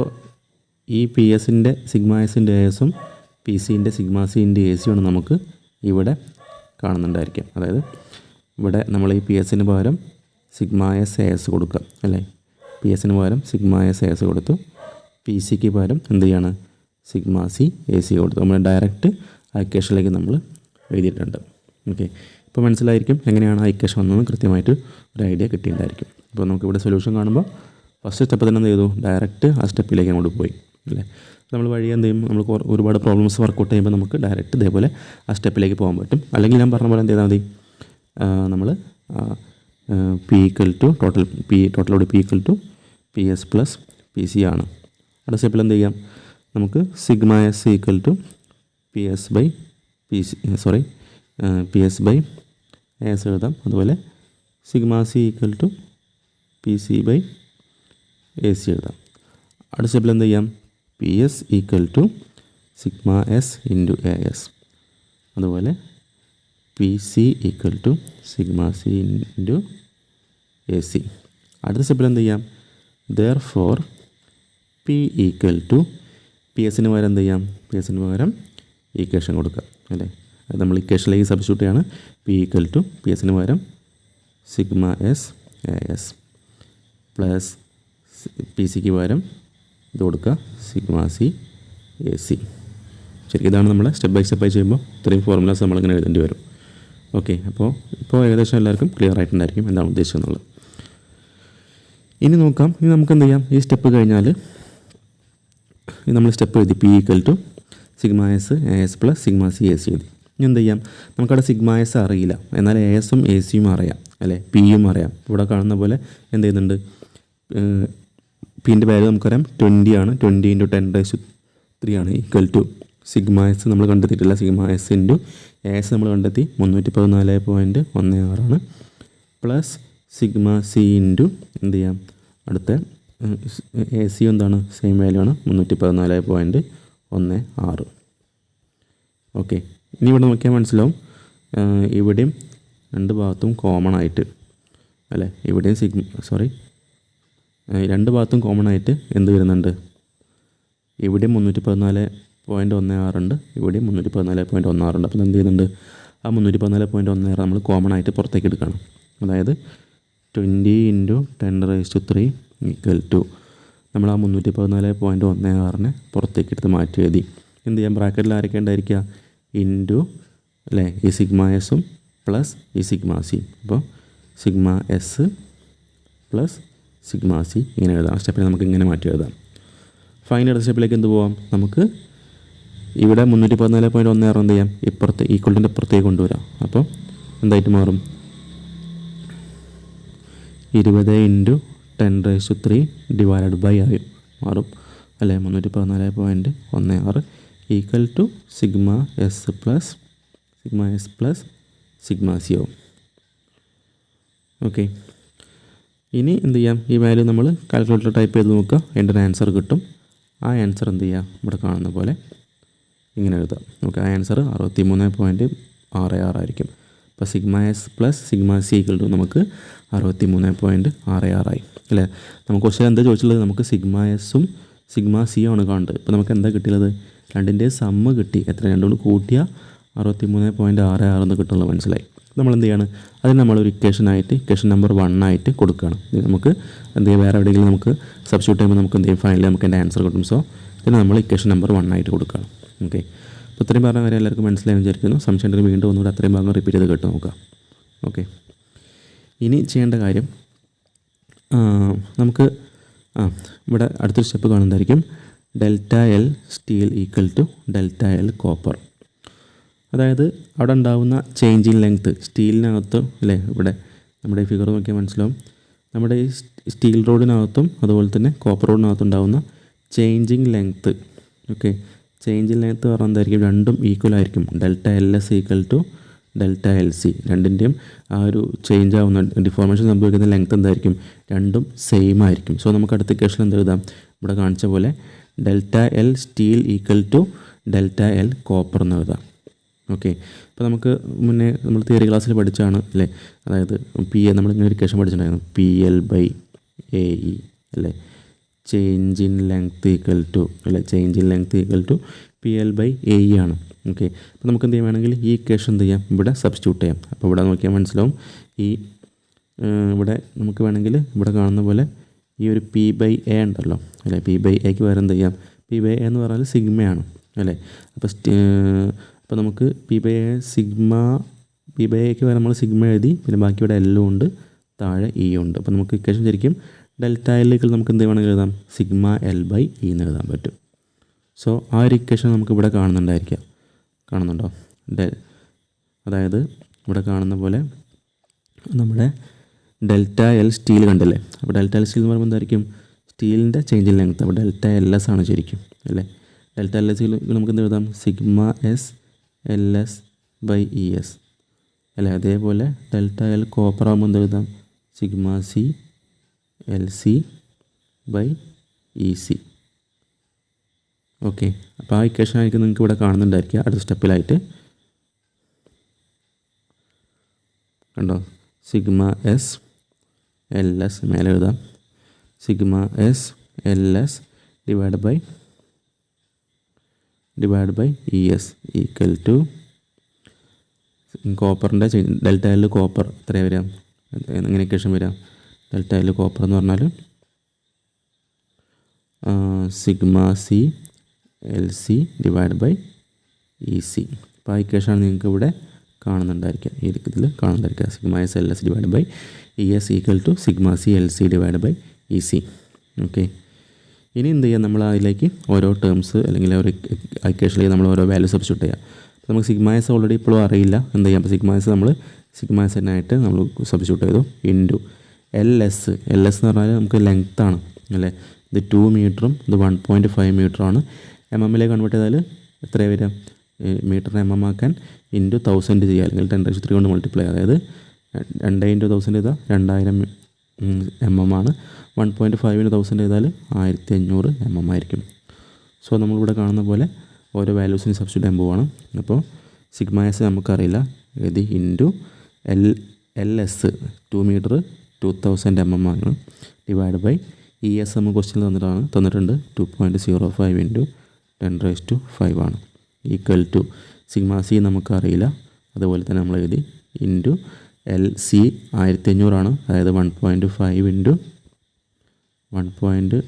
[SPEAKER 1] ഈ PSൻ്റെ സിഗ്മ എസ് ഇൻറ്റു ASഉം PCൻ്റെ സിഗ്മ സി ഇൻറ്റു AC ആണ് നമുക്ക് ഇവിടെ കാണുന്നുണ്ടായിരിക്കും. അതായത് ഇവിടെ നമ്മൾ ഈ PSന് പകരം സിഗ്മ എസ് AS കൊടുക്കുക അല്ലേ. PSന് പകരം സിഗ്മ എസ് AS കൊടുത്തു, PCക്ക് പകരം എന്ത് ചെയ്യാണ്? സിഗ്മ സി AC കൊടുത്തു. നമ്മൾ ഡയറക്റ്റ് ആ ഇക്വേഷനിലേക്ക് നമ്മൾ എഴുതിയിട്ടുണ്ട്. ഓക്കെ, ഇപ്പോൾ മനസ്സിലായിരിക്കും എങ്ങനെയാണ് ആ ഇക്വേഷൻ വന്നതെന്ന് കൃത്യമായിട്ട് ഒരു ഐഡിയ കിട്ടിയിട്ടുണ്ടായിരിക്കും. അപ്പോൾ നമുക്കിവിടെ സൊല്യൂഷൻ കാണുമ്പോൾ ഫസ്റ്റ് സ്റ്റെപ്പ് തന്നെ എന്ത് ചെയ്തു? ഡയറക്റ്റ് ആ സ്റ്റെപ്പിലേക്ക് അങ്ങോട്ട് പോയി അല്ലേ. നമ്മൾ വഴി എന്ത് ചെയ്യും? നമ്മൾ ഒരുപാട് പ്രോബ്ലംസ് വർക്കൗട്ട് ചെയ്യുമ്പോൾ നമുക്ക് ഡയറക്റ്റ് ഇതേപോലെ ആ സ്റ്റെപ്പിലേക്ക് പോകാൻ പറ്റും. അല്ലെങ്കിൽ ഞാൻ പറഞ്ഞ പോലെ എന്ത് ചെയ്താൽ മതി? നമ്മൾ P equal to total load P equal to PS plus PC ആണ്. അടുത്ത സ്റ്റെപ്പിൽ എന്ത് ചെയ്യാം? നമുക്ക് sigma S equal to PS by AS എഴുതാം. അതുപോലെ sigma C equal to PC by AC എഴുതാം. അടുത്ത സ്റ്റെപ്പിൽ എന്ത് ചെയ്യാം? PS equal to sigma S into AS. അതുപോലെ PC equal to sigma C into AC. അടുത്ത സ്റ്റെപ്പിൽ എന്ത് ചെയ്യാം? therefore P ഈക്വൽ ടു PSന് പകരം എന്ത് ചെയ്യാം? PSന് പകരം ഇക്വേഷൻ കൊടുക്കുക അല്ലേ. അത് നമ്മൾ ഇക്വേഷനിലേക്ക് സബ്സ്റ്റിറ്റ്യൂട്ട് ചെയ്യാണ്. P ഈക്വൽ ടു PSന് പകരം സിഗ്മ എസ് AS പ്ലസ് PCക്ക് പകരം ഇത് കൊടുക്കുക സിഗ്മ സി AC. ശരി, ഇതാണ് നമ്മൾ സ്റ്റെപ്പ് ബൈ സ്റ്റെപ്പായി ചെയ്യുമ്പോൾ ഇത്രയും ഫോർമുലാസ് നമ്മളിങ്ങനെ എഴുതേണ്ടി വരും. ഓക്കെ, ഇപ്പോൾ ഏകദേശം എല്ലാവർക്കും ക്ലിയർ ആയിട്ടുണ്ടായിരിക്കും എന്താണ് ഉദ്ദേശിച്ചതെന്നുള്ളത്. ഇനി നോക്കാം. ഇനി നമുക്ക് എന്ത് ചെയ്യാം? ഈ സ്റ്റെപ്പ് കഴിഞ്ഞാൽ നമ്മൾ സ്റ്റെപ്പ് എഴുതി P equal to sigma S AS plus sigma C AC എഴുതി. ഇനി എന്ത് ചെയ്യാം? നമുക്കവിടെ സിഗ്മ എസ് അറിയില്ല, എന്നാൽ ASഉം ACയും അറിയാം അല്ലേ, Pയും അറിയാം. ഇവിടെ കാണുന്ന പോലെ എന്ത് ചെയ്യുന്നുണ്ട്? Pൻ്റെ വാല്യൂ നമുക്കറിയാം 20 ആണ്. 20 × 10⁻³ ആണ് ഈക്വൽ ടു സിഗ്മ എസ് നമ്മൾ കണ്ടെത്തിയിട്ടില്ല. സിഗ്മ എസ് ഇൻറ്റു AS നമ്മൾ കണ്ടെത്തി 314.16 ആണ് പ്ലസ് സിഗ്മ സി ഇൻറ്റു എന്ത് ചെയ്യാം? അടുത്ത എ സി എന്താണ് സെയിം വാല്യൂ ആണ് 314.16. ഓക്കെ, ഇനി ഇവിടെ നോക്കിയാൽ മനസ്സിലാവും ഇവിടെയും രണ്ട് ഭാഗത്തും കോമൺ ആയിട്ട് അല്ലേ, ഇവിടെയും രണ്ട് ഭാഗത്തും കോമൺ ആയിട്ട് എന്ത് വരുന്നുണ്ട്, ഇവിടെയും 314.16 ഉണ്ട്, ഇവിടെയും 314.16 ഉണ്ട്. അപ്പോൾ എന്ത് ചെയ്യുന്നുണ്ട്, ആ 314.16 നമ്മൾ കോമൺ ആയിട്ട് പുറത്തേക്ക് എടുക്കണം. അതായത് 20 × 10⁻³ നമ്മൾ ആ 314.16 പുറത്തേക്ക് എടുത്ത് മാറ്റി എഴുതി. എന്ത് ചെയ്യാം, ബ്രാക്കറ്റിൽ ആരൊക്കെ ഉണ്ടായിരിക്കുക, ഇൻറ്റു അല്ലേ ഈ സിഗ്മ എസും പ്ലസ് ഈ സിഗ്മ സി. അപ്പോൾ sigma S plus sigma C ഇങ്ങനെ എഴുതാം. സ്റ്റെപ്പിൽ നമുക്ക് ഇങ്ങനെ മാറ്റി എഴുതാം. ഫൈനൽ അടുത്ത സ്റ്റെപ്പിലേക്ക് എന്ത് പോവാം, നമുക്ക് ഇവിടെ 314.16 എന്ത് ചെയ്യാം, ഇപ്പുറത്ത് ഈക്വലിൻ്റെ ഇപ്പുറത്തേക്ക് കൊണ്ടുവരാം. അപ്പോൾ എന്തായിട്ട് മാറും, 20 × 10⁻³ ആയി മാറും അല്ലേ. 314.16 equal to sigma S plus sigma C ആവും. ഓക്കെ, ഇനി എന്ത് ചെയ്യാം, ഈ വാല്യൂ നമ്മൾ കാൽക്കുലേറ്റർ ടൈപ്പ് ചെയ്ത് നോക്കുക, അതിൻ്റെ ഒരു ആൻസർ കിട്ടും. ആ ആൻസർ എന്ത് ചെയ്യുക, ഇവിടെ കാണുന്ന പോലെ ഇങ്ങനെ എഴുതാം. ഓക്കെ, ആ ആൻസർ 63.66 ആയിരിക്കും. അപ്പോൾ sigma S plus sigma C equal to നമുക്ക് 63.66 ആയി അല്ലേ. നമുക്ക് കുറച്ച് എന്താ ചോദിച്ചുള്ളത്, നമുക്ക് സിഗ്മ എസും സിഗ്മ സിയും ആണ് കാണേണ്ടത്. ഇപ്പോൾ നമുക്ക് എന്താ കിട്ടിയത്, രണ്ടിൻ്റെ സമ്മ് കിട്ടി. എത്ര, രണ്ടും കൂടി കൂട്ടിയാൽ 63.66 എന്ന് കിട്ടുന്നത് മനസ്സിലായി. നമ്മൾ എന്ത് ചെയ്യാണ്, അതിന് നമ്മളൊരു ഇക്വേഷൻ നമ്പർ 1 ആയിട്ട് കൊടുക്കുകയാണ്. നമുക്ക് എന്ത് ചെയ്യുക, വേറെ എവിടെയെങ്കിലും നമുക്ക് സബ്സ്റ്റിറ്റ്യൂട്ട് ചെയ്യുമ്പോൾ നമുക്ക് എന്ത് ചെയ്യും, ഫൈനലി നമുക്ക് എൻ്റെ ആൻസർ കിട്ടും. സോ ഇതിന് നമ്മൾ ഇക്വേഷൻ നമ്പർ 1 ആയിട്ട് കൊടുക്കുകയാണ്. ഓക്കെ, അപ്പോൾ ഇത്രയും പറഞ്ഞ കാര്യം എല്ലാവർക്കും മനസ്സിലായി വിചാരിക്കുന്നു. സംശയം ഉണ്ടെങ്കിൽ വീണ്ടും ഒന്നുകൂടെ അത്രയും ഭാഗം റിപ്പീറ്റ് ചെയ്ത് കേട്ട് നോക്കാം. ഓക്കെ, ഇനി ചെയ്യേണ്ട കാര്യം നമുക്ക് ഇവിടെ അടുത്തൊരു സ്റ്റെപ്പ് കാണുന്നതായിരിക്കും, ΔL steel equal to ΔL copper. അതായത് അവിടെ ഉണ്ടാകുന്ന ചേഞ്ചിങ് ലെങ്ത്ത് സ്റ്റീലിനകത്ത് അല്ലേ, ഇവിടെ നമ്മുടെ ഈ ഫിഗർ നോക്കിയാൽ മനസ്സിലാവും, നമ്മുടെ ഈ സ്റ്റീൽ റോഡിനകത്തും അതുപോലെ തന്നെ കോപ്പർ റോഡിനകത്തും ഉണ്ടാകുന്ന changing length. Okay, changing length പറഞ്ഞാൽ എന്തായിരിക്കും, രണ്ടും ഈക്വൽ ആയിരിക്കും. ΔLS ഈക്വൽ ടു ΔLC, രണ്ടിൻ്റെയും ആ ഒരു ചേഞ്ച് ആവുന്ന ഡിഫോർമേഷൻ സംഭവിക്കുന്ന ലെങ്ത്ത് എന്തായിരിക്കും, രണ്ടും സെയിം ആയിരിക്കും. സോ നമുക്ക് അടുത്ത ഇക്വേഷൻ എന്ത് എഴുതാം, ഇവിടെ കാണിച്ച പോലെ ΔL steel equal to ΔL copper എന്ന് എഴുതാം. ഓക്കെ, ഇപ്പോൾ നമുക്ക് മുന്നേ നമ്മൾ തിയറി ക്ലാസ്സിൽ പഠിച്ചാണ് അല്ലേ, അതായത് നമ്മളിങ്ങനെ ഒരു ഇക്വേഷൻ പഠിച്ചിട്ടുണ്ടായിരുന്നു, PL/AE അല്ലേ, change in length equal to അല്ലേ, change in length equal to PL/AE ആണ്. ഓക്കെ, അപ്പോൾ നമുക്ക് എന്ത് ചെയ്യുകയാണെങ്കിൽ ഈ ഇക്വേഷൻ എന്ത് ചെയ്യാം, ഇവിടെ സബ്സ്റ്റിറ്റ്യൂട്ട് ചെയ്യാം. അപ്പോൾ ഇവിടെ നോക്കിയാൽ മനസ്സിലാവും, ഈ ഇവിടെ നമുക്ക് വേണമെങ്കിൽ ഇവിടെ കാണുന്ന പോലെ ഈ ഒരു P/A ഉണ്ടല്ലോ അല്ലേ, P/Aക്ക് പകരം എന്ത് ചെയ്യാം, P/A എന്ന് പറഞ്ഞാൽ സിഗ്മയാണ് അല്ലേ. അപ്പോൾ നമുക്ക് P/Aക്ക് പകരം നമ്മൾ സിഗ്മ എഴുതി, പിന്നെ ബാക്കി ഇവിടെ L ഉണ്ട്, താഴെ E ഉണ്ട്. അപ്പോൾ നമുക്ക് ഇക്വേഷൻ ശരിക്കും ΔL നമുക്ക് എന്ത് വേണമെങ്കിൽ എഴുതാം, സിഗ്മ L/E എന്ന് എഴുതാൻ പറ്റും. സോ ആ ഒരു ഇക്വേഷൻ നമുക്ക് ഇവിടെ കാണുന്നുണ്ടോ, അതായത് ഇവിടെ കാണുന്ന പോലെ നമ്മുടെ ΔL സ്റ്റീൽ കണ്ടില്ലേ. അപ്പോൾ ΔL സ്റ്റീൽ എന്ന് പറയുമ്പോൾ എന്തായിരിക്കും, സ്റ്റീലിൻ്റെ ചേഞ്ച് ഇൻ ലെങ്ത്ത്. അപ്പോൾ ΔLS ആണ് ശരിക്കും അല്ലേ. ΔLS നമുക്ക് എന്ത് എഴുതാം, സിഗ്മ എസ് LS/ES അല്ലേ. അതേപോലെ ΔL കോപ്പർ ആകുമ്പോൾ എന്ത് എഴുതാം, സിഗ്മ C LC/EC. ഓക്കെ, അപ്പോൾ ആ ഇക്വേഷൻ ആയിരിക്കും നിങ്ങൾക്ക് ഇവിടെ കാണുന്നുണ്ടായിരിക്കുക. അടുത്ത സ്റ്റെപ്പിലായിട്ട് കണ്ടോ, സിഗ്മ എസ് LS മേലെ എഴുതാം, sigma S LS divide by ES equal to കോപ്പറിൻ്റെ ΔL കോപ്പർ എത്രയാണ് വരിക, എങ്ങനെ ഇക്വേഷൻ വരിക, ΔL കോപ്പർ എന്ന് പറഞ്ഞാൽ sigma C LC divide by EC. അപ്പോൾ ആ ഇക്വേഷനാണ് നിങ്ങൾക്ക് ഇവിടെ കാണുന്നുണ്ടായിരിക്കുക, ഈ ഇതിൽ കാണുന്നുണ്ടായിരിക്കുക, sigma S LS divide by ES equal to sigma C LC divide by EC. Okay, ഇനി എന്ത് ചെയ്യുക, നമ്മൾ അതിലേക്ക് ഓരോ ടേംസ് അല്ലെങ്കിൽ ഒരു ഇക്വേഷനിലേക്ക് നമ്മൾ ഓരോ വാല്യൂ സബ്സ്റ്റിറ്റ്യൂട്ട് ചെയ്യുക. അപ്പോൾ നമുക്ക് സിഗ്മ എസ് ഓൾറെഡി ഇപ്പോഴും അറിയില്ല, എന്ത് ചെയ്യാം, അപ്പോൾ സിഗ്മ എസ് എന്നായിട്ട് നമ്മൾ സബ്സ്റ്റിറ്റ്യൂട്ട് ചെയ്തു, ഇൻറ്റു LS എന്ന് പറഞ്ഞാൽ നമുക്ക് ലെങ്ത്താണ് അല്ലേ. ഇത് 2 മീറ്ററും ഇത് 1.5 മീറ്ററുമാണ്. MM കൺവേർട്ട് ചെയ്താൽ എത്രയാണ് വരിക, മീറ്ററിനെ MM ആക്കാൻ ഇൻറ്റു 1000 ചെയ്യുക, അല്ലെങ്കിൽ 10⁻³ കൊണ്ട് മൾട്ടിപ്ലൈ. അതായത് 2 × 1000 ചെയ്താൽ 2000 mm ആണ്. 1.5 1000 ചെയ്താൽ 1500 mm ആയിരിക്കും. സോ നമ്മളിവിടെ കാണുന്ന പോലെ ഓരോ വാല്യൂസിന് സബ്സ്റ്റിറ്റ്യൂട്ട് ചെയ്യാൻ പോവുകയാണ്. അപ്പോൾ സിഗ്മ എസ് നമുക്കറിയില്ല, ഇത് ഇൻറ്റു LS 2 മീറ്റർ 2000 mm ആണ്, ഡിവൈഡ് ബൈ ES നമുക്ക് ക്വസ്റ്റ്യനിൽ തന്നിട്ടുണ്ട് 2.05 ഇൻറ്റു 10⁵ ആണ്, ഈക്വൽ ടു സിഗ്മ സി നമുക്കറിയില്ല, അതുപോലെ തന്നെ നമ്മൾ എഴുതി ഇൻറ്റു LC 1500 ആണ്, അതായത് 1.5 ഇൻറ്റു 1000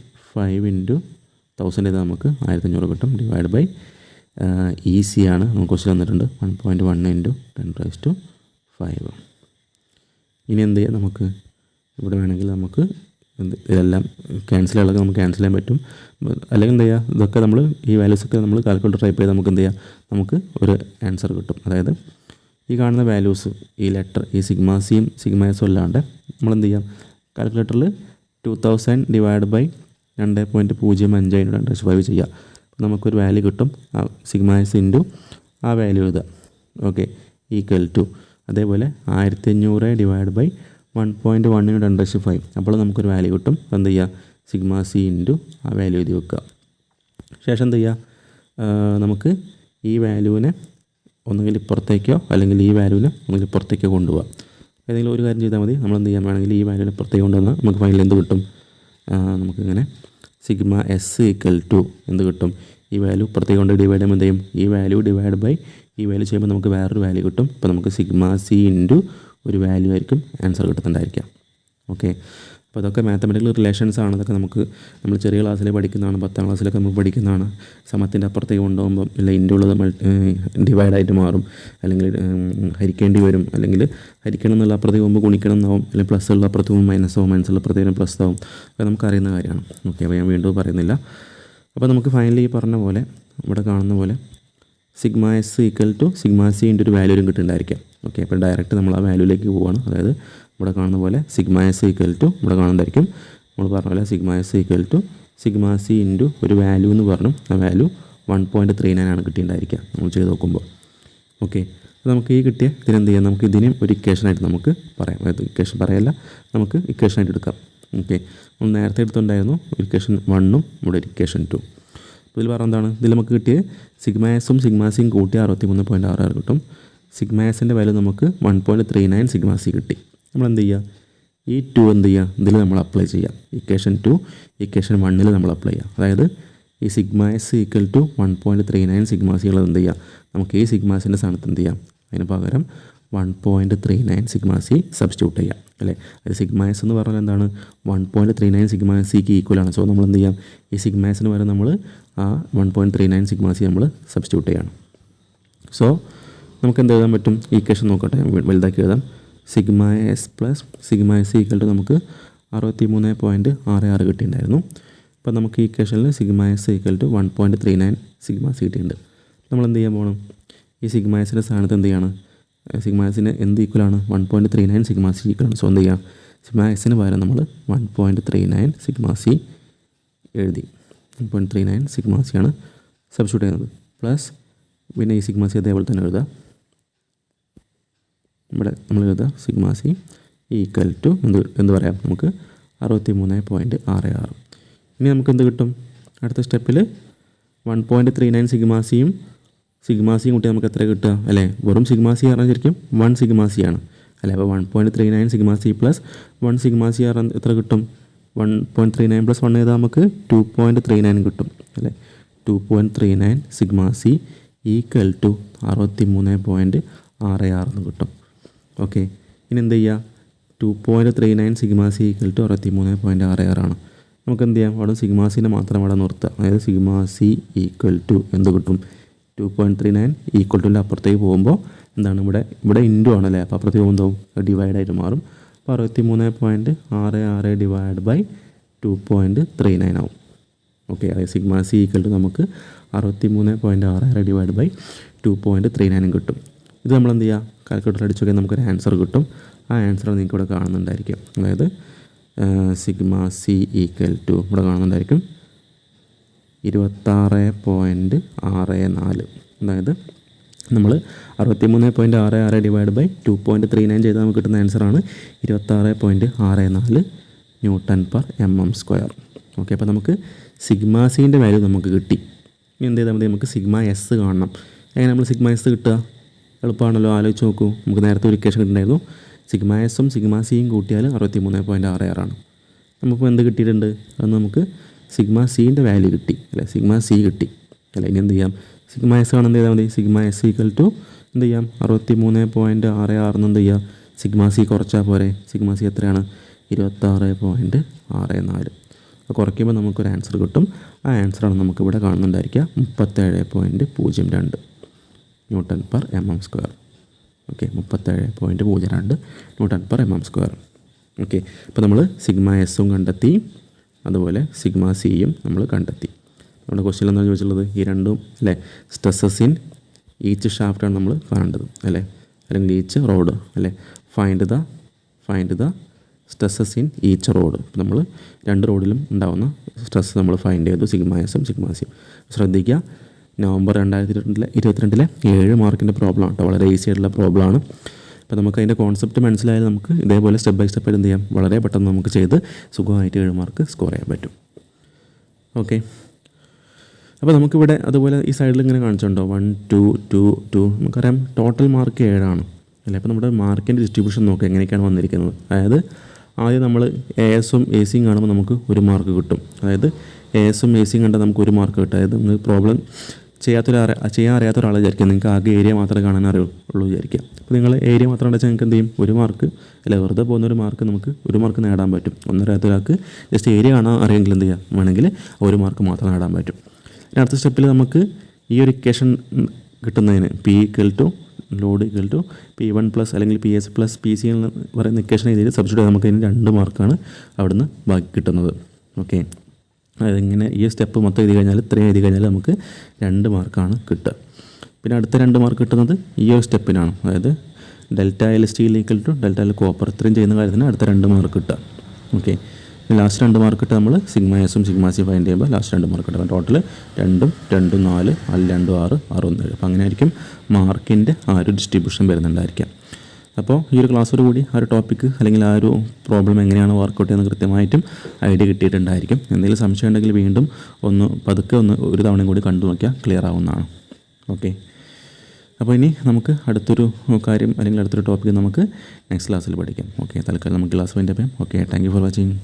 [SPEAKER 1] ചെയ്താൽ നമുക്ക് 1500 കിട്ടും, ഡിവൈഡ് ബൈ EC ആണ് നമുക്ക് ക്വസ്റ്റ്യൻ തന്നിട്ടുണ്ട് 1.1 ഇൻറ്റു 10⁵. ഇനി എന്ത് ചെയ്യാം, നമുക്ക് ഇവിടെ വേണമെങ്കിൽ നമുക്ക് ഇതെല്ലാം ക്യാൻസൽ ചെയ്യാൻ നമുക്ക് ക്യാൻസൽ ചെയ്യാൻ പറ്റും. അല്ലെങ്കിൽ എന്ത് ചെയ്യുക, ഇതൊക്കെ നമ്മൾ ഈ വാല്യൂസൊക്കെ നമ്മൾ കാൽക്കുലേറ്റർ ടൈപ്പ് ചെയ്ത് നമുക്ക് എന്ത് ചെയ്യാം, നമുക്ക് ഒരു ആൻസർ കിട്ടും. അതായത് ഈ കാണുന്ന വാല്യൂസ്, ഈ ലെറ്റർ, ഈ സിഗ്മ സിയും സിഗ്മ എസും അല്ലാണ്ട് നമ്മളെന്ത് ചെയ്യാം, കാൽക്കുലേറ്ററിൽ 2000 ഡിവൈഡ് ബൈ 2.05 ഇൻറ്റു 10⁵ ചെയ്യുക. നമുക്കൊരു വാല്യൂ കിട്ടും, സിഗ്മ എസ് ഇൻറ്റു ആ വാല്യൂ എഴുതുക. ഓക്കെ, ഈക്വൽ ടു അതേപോലെ 1500 ഡിവൈഡ് ബൈ 1.1 ഇൻറ്റു 10⁵. അപ്പോൾ നമുക്കൊരു വാല്യൂ കിട്ടും. അപ്പോൾ എന്ത് ചെയ്യുക, സിഗ്മ സി ഇൻറ്റു ആ വാല്യൂ എഴുതി വെക്കുക. ശേഷം എന്ത് ചെയ്യുക, നമുക്ക് ഈ വാല്യൂവിനെ ഒന്നുകിൽ ഇപ്പുറത്തേക്കോ അല്ലെങ്കിൽ ഈ വാല്യൂവിനെ ഒന്നുകിൽ ഇപ്പുറത്തേക്കോ കൊണ്ടുപോകാം. ഏതെങ്കിലും ഒരു കാര്യം ചെയ്താൽ മതി. നമ്മൾ എന്ത് ചെയ്യാൻ വേണമെങ്കിൽ ഈ വാല്യൂവിനെ പുറത്തേക്ക് കൊണ്ടുവന്നാൽ നമുക്ക് ഫൈനൽ എന്ത് കിട്ടും, നമുക്കിങ്ങനെ സിഗ്മ എസ് ഈക്വൽ ടു എന്ത് കിട്ടും, ഈ വാല്യൂ പുറത്തേക്ക് കൊണ്ട് ഡിവൈഡ് ചെയ്യുമ്പോൾ എന്ത് ചെയ്യും, ഈ വാല്യൂ ഡിവൈഡ് ബൈ ഈ വാല്യൂ ചെയ്യുമ്പോൾ നമുക്ക് വേറൊരു വാല്യൂ കിട്ടും. അപ്പോൾ നമുക്ക് സിഗ്മ സി ഇൻറ്റു ഒരു വാല്യൂ ആയിരിക്കും ആൻസർ കിട്ടുന്നുണ്ടായിരിക്കാം. ഓക്കെ, അപ്പോൾ അതൊക്കെ മാത്തമെറ്റിക്കൽ റിലേഷൻസ് ആണ്. അതൊക്കെ നമ്മൾ ചെറിയ ക്ലാസ്സിൽ പഠിക്കുന്നതാണ്, 10ാം ക്ലാസ്സിലൊക്കെ നമുക്ക് പഠിക്കുന്നതാണ്. സമത്തിൻ്റെ അപ്പുറത്തേക്ക് കൊണ്ടുപോകുമ്പോൾ ഇല്ല ഇൻറ്റുള്ളത് ഡിവൈഡായിട്ട് മാറും, അല്ലെങ്കിൽ ഹരിക്കേണ്ടി വരും, അല്ലെങ്കിൽ ഹരിക്കണം എന്നുള്ള അപ്പുറത്തേക്ക് പോകുമ്പോൾ ഗുണിക്കണം എന്നാവും, അല്ലെങ്കിൽ പ്ലസ് ഉള്ള അപ്പുറത്ത് പോകുമ്പോൾ മൈനസ് ആവും, മൈനസ് ഉള്ള അപ്പുറത്തേക്ക് പ്ലസ് ആവും. അപ്പോൾ നമുക്കറിയുന്ന കാര്യമാണ്. ഓക്കെ, അപ്പോൾ ഞാൻ വീണ്ടും പറയുന്നില്ല. അപ്പോൾ നമുക്ക് ഫൈനലി ഈ പറഞ്ഞ പോലെ ഇവിടെ കാണുന്ന പോലെ sigma S equal to sigma C into ഒരു വാല്യൂരും കിട്ടുന്നുണ്ടായിരിക്കാം. ഓക്കെ, അപ്പോൾ ഡയറക്റ്റ് നമ്മൾ ആ വാല്യൂയിലേക്ക് പോവുകയാണ്. അതായത് ഇവിടെ കാണുന്ന പോലെ സിഗ്മ എസ് ഈക്വൽ ടു ഇവിടെ കാണുന്നതായിരിക്കും. നമ്മൾ പറഞ്ഞ പോലെ sigma S equal to sigma C into ഒരു വാല്യൂ എന്ന് പറഞ്ഞു, ആ വാല്യൂ 1.39 ആണ് കിട്ടിയിട്ടുണ്ടായിരിക്കുക നമ്മൾ ചെയ്ത് നോക്കുമ്പോൾ. ഓക്കെ, അപ്പോൾ നമുക്ക് ഈ കിട്ടിയ ഇതിനെന്ത് ചെയ്യാം, നമുക്ക് ഇതിനും ഒരു ഇക്വേഷനായിട്ട് നമുക്ക് പറയാം. അതായത് ഇക്വേഷൻ പറയല്ല, നമുക്ക് ഇക്വേഷനായിട്ട് എടുക്കാം. ഓക്കെ, നമ്മൾ നേരത്തെ എടുത്തുണ്ടായിരുന്നു ഇക്വേഷൻ 1ഉം ഇവിടെ ഇക്വേഷൻ 2. ഇതിൽ പറഞ്ഞ എന്താണ്, ഇതിൽ നമുക്ക് കിട്ടിയത് സിഗ്മ എസും സിഗ്മ സിയും കൂട്ടി 63.66 കിട്ടും. സിഗ്മ എസിൻ്റെ വാല്യൂ നമുക്ക് 1.39 സിഗ്മ സി കിട്ടി. നമ്മൾ എന്ത് ചെയ്യുക, ഈ 2 എന്ത് ചെയ്യുക, ഇതിൽ നമ്മൾ അപ്ലൈ ചെയ്യാം. ഇക്വേഷൻ 2 ഇക്വേഷൻ 1ൽ നമ്മൾ അപ്ലൈ ചെയ്യാം. അതായത് ഈ sigma S equal to 1.39 sigma C ഉള്ളത് എന്ത് ചെയ്യുക, നമുക്ക് ഈ സിഗ്മ സിൻ്റെ സ്ഥാനത്ത് എന്ത് ചെയ്യാം, അതിന് പകരം 1.39 സിഗ്മ സി സബ്സ്റ്റിറ്റ്യൂട്ട് ചെയ്യാം അല്ലേ. അത് സിഗ്മ എസ് എന്ന് പറഞ്ഞാൽ എന്താണ്, 1.39 സിഗ്മ സിക്ക് ഈക്വലാണ്. സോ നമ്മൾ എന്ത് ചെയ്യാം, ഈ സിഗ്മ എസിന് പകരം നമ്മൾ ആ 1.39 സിഗ്മ സി നമ്മൾ സബ്സ്റ്റിറ്റ്യൂട്ട് ചെയ്യണം. സോ നമുക്ക് എന്ത് എഴുതാൻ പറ്റും, ഈക്വേഷൻ നോക്കട്ടെ, വലുതാക്കി എഴുതാം. Sigma S plus sigma S equal to നമുക്ക് 63.66 കിട്ടിയിട്ടുണ്ടായിരുന്നു. അപ്പോൾ നമുക്ക് ഈ ഇക്വേഷനിൽ sigma S equal to 1.39 sigma C കിട്ടിയിട്ടുണ്ട്. നമ്മൾ എന്ത് ചെയ്യാൻ പോകണം, ഈ സിഗ്മ എസിൻ്റെ സ്ഥാനത്ത് എന്ത് ചെയ്യണം, സിഗ്മ എസിന് എന്ത് ഈക്വലാണ്, 1.39 സിഗ്മ സി ഈക്വലാണ്. സോ എന്ത് ചെയ്യാം, സിഗ്മ എസിന് പകരം നമ്മൾ 1.39 സിഗ്മ സി എഴുതി. 1.39 സിഗ്മ സി ആണ് സബ്സ്റ്റിറ്റ്യൂട്ട് ചെയ്യുന്നത്. പ്ലസ് പിന്നെ ഈ സിഗ്മ സി അതേപോലെ തന്നെ എഴുതുക. ഇവിടെ നമ്മൾ എഴുതുക സിഗ്മ സി ഈക്വൽ ടു എന്ത് പറയാം, നമുക്ക് 63.66. ഇനി നമുക്ക് എന്ത് കിട്ടും, അടുത്ത സ്റ്റെപ്പിൽ 1.39 സിഗ്മ സിയും കൂട്ടി നമുക്ക് എത്ര കിട്ടുക അല്ലേ, വെറും സിഗ്മ സി പറഞ്ഞാൽ ശരിക്കും 1 സിഗ്മ സി ആണ് അല്ലേ. അപ്പോൾ 1.39 sigma C plus 1 sigma C പറഞ്ഞാൽ എത്ര കിട്ടും, 1.39 പ്ലസ് 1 ചെയ്താൽ നമുക്ക് 2.39 കിട്ടും അല്ലേ. 2.39 സിഗ്മ സി ഈക്വൽ ടു 63.66 എന്ന് കിട്ടും. ഓക്കെ, ഇനി എന്ത് ചെയ്യുക, 2.39 സിഗ്മ സി ഈക്വൽ ടു 63.66 ആണ്. നമുക്ക് എന്ത് ചെയ്യാം, അവിടെ സിഗ്മ സിനെ മാത്രം അവിടെ നിർത്തുക. അതായത് സിഗ്മ സി ഈക്വൽ ടു എന്ത് കിട്ടും, 2.39 ഈക്വൽ ടുവിൻ്റെ അപ്പുറത്തേക്ക് പോകുമ്പോൾ എന്താണ്, ഇവിടെ ഇൻറ്റു ആണല്ലേ, അപ്പോൾ അപ്പുറത്തേക്ക് പോകുമ്പോൾ ഡിവൈഡായിട്ട് മാറും. അപ്പോൾ 63.66 ഡിവൈഡ് ബൈ 2.39 ആവും. ഓക്കെ, അതായത് സിഗ്മ സി ഈക്വൽ ടു നമുക്ക് 63.66 ഡിവൈഡ് ബൈ 2.39 കിട്ടും. ഇത് നമ്മൾ എന്ത് ചെയ്യുക, കാൽക്കുലേറ്റർ അടിച്ച് നോക്കിയാൽ നമുക്കൊരു ആൻസർ കിട്ടും. ആ ആൻസർ നിങ്ങൾക്ക് ഇവിടെ കാണുന്നുണ്ടായിരിക്കും. അതായത് സിഗ്മ സി ഈക്വൽ ടു ഇവിടെ കാണുന്നുണ്ടായിരിക്കും 26.64. അതായത് നമ്മൾ 63.66 ഡിവൈഡ് ബൈ 2.39 ചെയ്താൽ നമുക്ക് കിട്ടുന്ന ആൻസറാണ് 26.64 Nm². ഓക്കെ, അപ്പോൾ നമുക്ക് സിഗ്മ സീൻ്റെ വാല്യൂ നമുക്ക് കിട്ടി. ഇനി എന്ത് ചെയ്താൽ മതി, നമുക്ക് സിഗ്മ എസ് കാണണം. എങ്ങനെ നമ്മൾ സിഗ്മ എസ് കിട്ടുക? എളുപ്പമാണല്ലോ, ആലോചിച്ച് നോക്കൂ. നമുക്ക് നേരത്തെ ഒരു ഇക്വേഷൻ കിട്ടുന്നുണ്ടായിരുന്നു. സിഗ്മ എസും സിഗ്മ സിയും കൂട്ടിയാൽ 63.66. നമുക്കിപ്പോൾ എന്ത് കിട്ടിയിട്ടുണ്ട്? അത് നമുക്ക് സിഗ്മ സീൻ്റെ വാല്യൂ കിട്ടി അല്ലേ, സിഗ്മ സി കിട്ടി അല്ലേ. ഇനി എന്ത് ചെയ്യാം, സിഗ്മ എസ് ആണ് എന്ത് ചെയ്താൽ മതി, സിഗ്മ എസ് ഈക്വൽ ടു എന്ത് ചെയ്യാം 63.66 എന്ത് ചെയ്യുക, സിഗ്മ സി കുറച്ചാൽ പോരെ. സിഗ്മ സി എത്രയാണ്? 26.64. അപ്പോൾ കുറയ്ക്കുമ്പോൾ നമുക്കൊരു ആൻസർ കിട്ടും. ആ ആൻസറാണ് നമുക്കിവിടെ കാണുന്നുണ്ടായിരിക്കുക 37.02 Nm². Okay, 37.02 Nm². ഓക്കെ, അപ്പോൾ നമ്മൾ സിഗ്മ എസും കണ്ടെത്തി, അതുപോലെ സിഗ്മ സിയും നമ്മൾ കണ്ടെത്തി. നമ്മുടെ ക്വസ്റ്റ്യൻ എന്താണ് ചോദിച്ചിട്ടുള്ളത്? ഈ രണ്ടും അല്ലേ, സ്ട്രെസ്സസ് ഇൻ ഈച്ച് ഷാഫ്റ്റാണ് നമ്മൾ കാണേണ്ടത് അല്ലേ, അല്ലെങ്കിൽ ഈച്ച് റോഡ് അല്ലേ. Find the stresses in each road. നമ്മൾ രണ്ട് റോഡിലും ഉണ്ടാകുന്ന സ്ട്രെസ് നമ്മൾ ഫൈൻഡ് ചെയ്തു, സിഗ്മ എസും സിഗ്മ സിയും. ശ്രദ്ധിക്കുക, നവംബർ 2022 7 മാർക്കിൻ്റെ പ്രോബ്ലം കേട്ടോ, വളരെ ഈസി ആയിട്ടുള്ള പ്രോബ്ലമാണ്. അപ്പോൾ നമുക്ക് അതിൻ്റെ കോൺസെപ്റ്റ് മനസ്സിലായാൽ നമുക്ക് ഇതേപോലെ സ്റ്റെപ്പ് ബൈ സ്റ്റെപ്പ് എന്ത് ചെയ്യാം, വളരെ പെട്ടെന്ന് നമുക്ക് ചെയ്ത് സുഖമായിട്ട് 7 മാർക്ക് സ്കോർ ചെയ്യാൻ പറ്റും. ഓക്കെ, അപ്പോൾ നമുക്കിവിടെ അതുപോലെ ഈ സൈഡിൽ ഇങ്ങനെ കാണിച്ചിട്ടുണ്ടോ 1 2 2 2. നമുക്കറിയാം ടോട്ടൽ മാർക്ക് 7 ആണ് അല്ലേ. അപ്പോൾ നമ്മുടെ മാർക്കിൻ്റെ ഡിസ്ട്രിബ്യൂഷൻ നോക്കുക എങ്ങനെയൊക്കെയാണ് വന്നിരിക്കുന്നത്. അതായത് ആദ്യം നമ്മൾ എ എസും എ സിയും കാണുമ്പോൾ നമുക്ക് 1 മാർക്ക് കിട്ടും. അതായത് എ എസും എ സിയും കണ്ടാൽ നമുക്ക് 1 മാർക്ക് കിട്ടും. അതായത് നിങ്ങൾ പ്രോബ്ലം ചെയ്യാൻ അറിയാത്ത ഒരാൾ വിചാരിക്കുക നിങ്ങൾക്ക് ആകെ ഏരിയ മാത്രമേ കാണാൻ അറിയുള്ളൂ വിചാരിക്കുക. അപ്പോൾ നിങ്ങൾ ഏരിയ മാത്രം വെച്ചാൽ നിങ്ങൾക്ക് എന്ത് ചെയ്യും, 1 മാർക്ക് അല്ല, വെറുതെ പോകുന്ന 1 മാർക്ക് നമുക്ക് 1 മാർക്ക് നേടാൻ പറ്റും. ഒന്നറിയാത്ത ഒരാൾക്ക് ജസ്റ്റ് ഏരിയ കാണാൻ അറിയെങ്കിൽ എന്ത് ചെയ്യാം, വേണമെങ്കിൽ 1 മാർക്ക് മാത്രം നേടാൻ പറ്റും. ഇനി അടുത്ത സ്റ്റെപ്പിൽ നമുക്ക് ഈ ഒരു ഇക്വേഷൻ കിട്ടുന്നതിന് P = ലോഡ് = P1 പ്ലസ് അല്ലെങ്കിൽ PS പ്ലസ് PC എന്ന് പറയുന്ന ഇക്വേഷൻ ഇതിൽ സബ്സ്റ്റിറ്റ്യൂട്ട് നമുക്ക് അതിന് 2 മാർക്കാണ് അവിടുന്ന് ബാക്കി കിട്ടുന്നത്. ഓക്കെ, അതിങ്ങനെ ഈ സ്റ്റെപ്പ് മൊത്തം എഴുതി കഴിഞ്ഞാൽ ഇത്രയും എഴുതി കഴിഞ്ഞാൽ നമുക്ക് 2 മാർക്കാണ് കിട്ടുക. പിന്നെ അടുത്ത 2 മാർക്ക് കിട്ടുന്നത് ഈ ഒരു സ്റ്റെപ്പിനാണ്. അതായത് ΔL സ്റ്റീൽ = ΔL കോപ്പർ. ഇത്രയും ചെയ്യുന്ന കാര്യത്തിന് അടുത്ത 2 മാർക്ക് കിട്ടുക. ഓക്കെ, ലാസ്റ്റ് 2 മാർക്ക് കിട്ടുക നമ്മൾ സിഗ്മ എസും സിഗ്മ സി ഫൈൻഡ് ചെയ്യുമ്പോൾ ലാസ്റ്റ് 2 മാർക്ക് കിട്ടും. ടോട്ടൽ 2 2 4 അതിൽ 2 6 6 1 7. അപ്പോൾ അങ്ങനെ ആയിരിക്കും മാർക്കിൻ്റെ ആ ഒരു ഡിസ്ട്രിബ്യൂഷൻ വരുന്നുണ്ടായിരിക്കാം. അപ്പോൾ ഈ ഒരു ക്ലാസ്സോടുകൂടി ആ ഒരു ടോപ്പിക്ക് അല്ലെങ്കിൽ ആ ഒരു പ്രോബ്ലം എങ്ങനെയാണ് വർക്കൗട്ട് ചെയ്യുന്നത് കൃത്യമായിട്ടും ഐഡിയ കിട്ടിയിട്ടുണ്ടായിരിക്കും. എന്തെങ്കിലും സംശയം ഉണ്ടെങ്കിൽ വീണ്ടും പതുക്കെ ഒരു തവണയും കൂടി കണ്ടു നോക്കിയാൽ ക്ലിയർ ആവുന്നതാണ്. ഓക്കെ, അപ്പോൾ ഇനി നമുക്ക് അടുത്തൊരു കാര്യം അല്ലെങ്കിൽ അടുത്തൊരു ടോപ്പിക്ക് നമുക്ക് നെക്സ്റ്റ് ക്ലാസ്സിൽ പഠിക്കാം. ഓക്കെ, തൽക്കാലം നമുക്ക് ക്ലാസ് വൈൻഡപ്പ് ചെയ്യാം. Okay, thank you for watching.